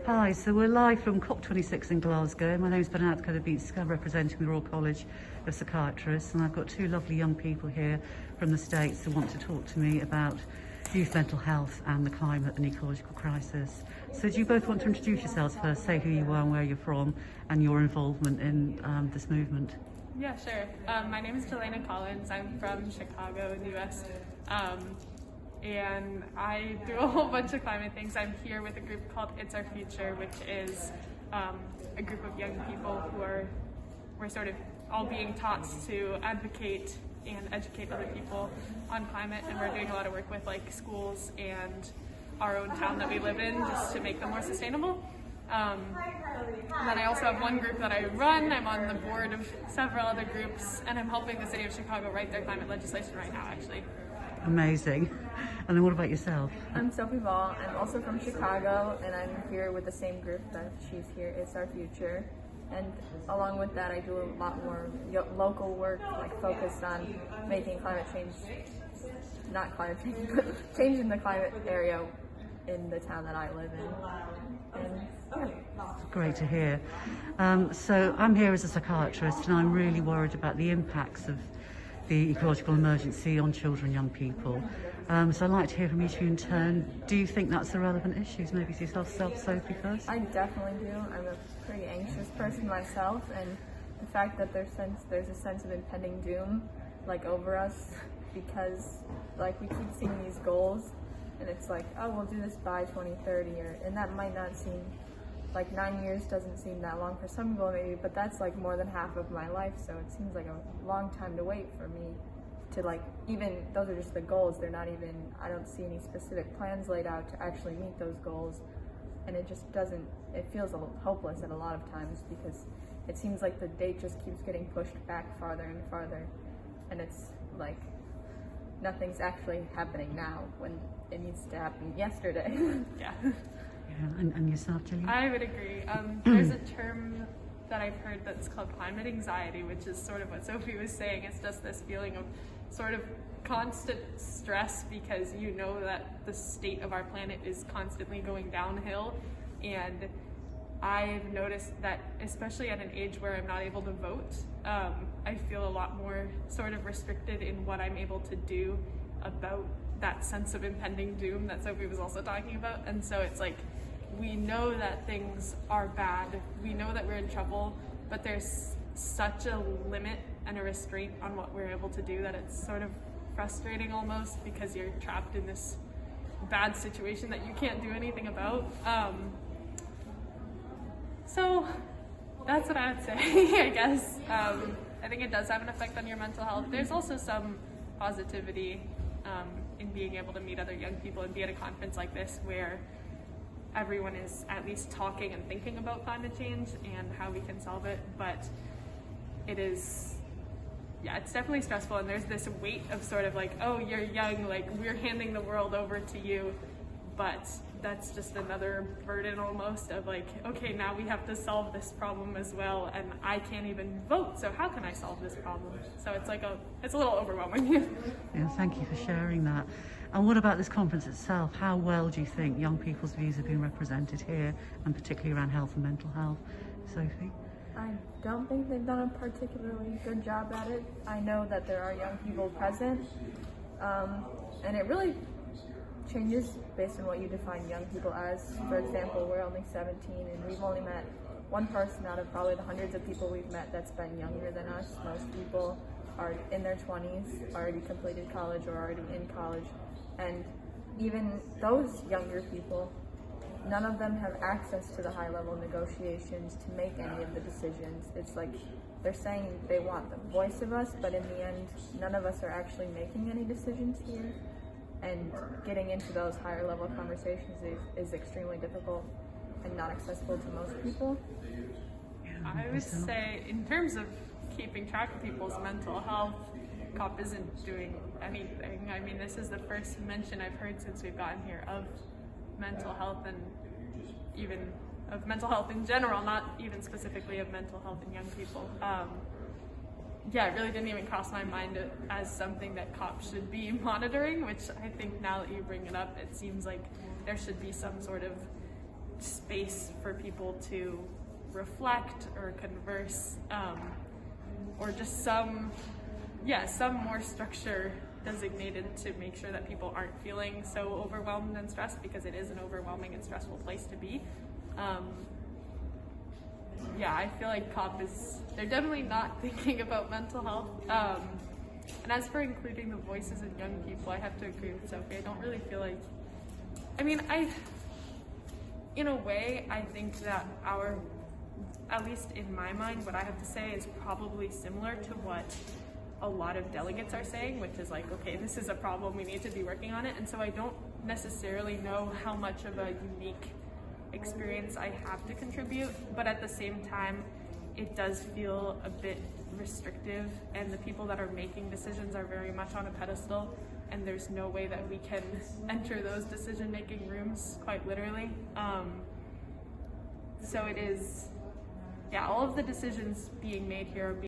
Hi, so we're live from COP26 in Glasgow. My name is Bernadka Dubicka, representing the Royal College of Psychiatrists, and I've got two lovely young people here from the States who want to talk to me about youth mental health and the climate and ecological crisis. So do you both want to introduce yourselves first, say who you are and where you're from and your involvement in this movement? Yeah, sure. My name is Jelena Collins. I'm from Chicago in the US. And I do a whole bunch of climate things. I'm here with a group called It's Our Future, which is a group of young people who we're sort of all being taught to advocate and educate other people on climate, and we're doing a lot of work with like schools and our own town that we live in just to make them more sustainable. And then I also have one group that I run. I'm on the board of several other groups, and I'm helping the city of Chicago write their climate legislation right now, actually. Amazing. And then what about yourself? I'm Sophie Ball. I'm also from Chicago, and I'm here with the same group that she's here. It's Our Future. And along with that, I do a lot more local work, like focused on making climate change, not climate change, but change in the climate area in the town that I live in. And yeah. Great to hear. So I'm here as a psychiatrist, and I'm really worried about the impacts of the ecological emergency on children and young people. So I'd like to hear from each of you in turn. Do you think that's a relevant issue? Maybe to yourself, Sophie, first? I definitely do. I'm a pretty anxious person myself, and the fact that there's a sense of impending doom like over us, because like we keep seeing these goals and it's like, oh, we'll do this by 2030, and that might not seem like 9 years doesn't seem that long for some people maybe, but that's like more than half of my life, so it seems like a long time to wait for me to like, even those are just the goals, they're not even, I don't see any specific plans laid out to actually meet those goals, and it just doesn't, it feels a little hopeless at a lot of times because it seems like the date just keeps getting pushed back farther and farther, and it's like nothing's actually happening now when it needs to happen yesterday. Yeah. And yourself, Gillian? I would agree. There's a term that I've heard that's called climate anxiety, which is sort of what Sophie was saying. It's just this feeling of sort of constant stress because you know that the state of our planet is constantly going downhill. And I've noticed that, especially at an age where I'm not able to vote, I feel a lot more sort of restricted in what I'm able to do about that sense of impending doom that Sophie was also talking about. And so it's like, we know that things are bad, we know that we're in trouble, but there's such a limit and a restraint on what we're able to do that it's sort of frustrating almost, because you're trapped in this bad situation that you can't do anything about. So that's what I would say, I guess. I think it does have an effect on your mental health. There's also some positivity in being able to meet other young people and be at a conference like this where everyone is at least talking and thinking about climate change and how we can solve it, but it is, yeah, it's definitely stressful, and there's this weight of sort of like, oh, you're young, like we're handing the world over to you, but that's just another burden almost of like, okay, now we have to solve this problem as well, and I can't even vote, so how can I solve this problem? So it's like it's a little overwhelming. Yeah, thank you for sharing that. And what about this conference itself? How well do you think young people's views have been represented here, and particularly around health and mental health? Sophie? I don't think they've done a particularly good job at it. I know that there are young people present, and it really changes based on what you define young people as. For example, we're only 17 and we've only met one person out of probably the hundreds of people we've met that's been younger than us. Most people are in their 20s, already completed college or already in college, and even those younger people, none of them have access to the high-level negotiations to make any of the decisions. It's like they're saying they want the voice of us, but in the end, none of us are actually making any decisions here. And getting into those higher level conversations is extremely difficult and not accessible to most people. I would say, in terms of keeping track of people's mental health, COP isn't doing anything. I mean, this is the first mention I've heard since we've gotten here of mental health, and even of mental health in general, not even specifically of mental health in young people. Yeah, it really didn't even cross my mind as something that COP should be monitoring, which I think now that you bring it up, it seems like there should be some sort of space for people to reflect or converse, or just some more structure designated to make sure that people aren't feeling so overwhelmed and stressed, because it is an overwhelming and stressful place to be. I feel like they're definitely not thinking about mental health. And as for including the voices of young people, I have to agree with Sophie. I don't really feel like, in a way, I think that at least in my mind, what I have to say is probably similar to what a lot of delegates are saying, which is like, okay, this is a problem, we need to be working on it. And so I don't necessarily know how much of a unique experience I have to contribute, but at the same time, it does feel a bit restrictive, and the people that are making decisions are very much on a pedestal, and there's no way that we can enter those decision-making rooms, quite literally. So it is, all of the decisions being made here are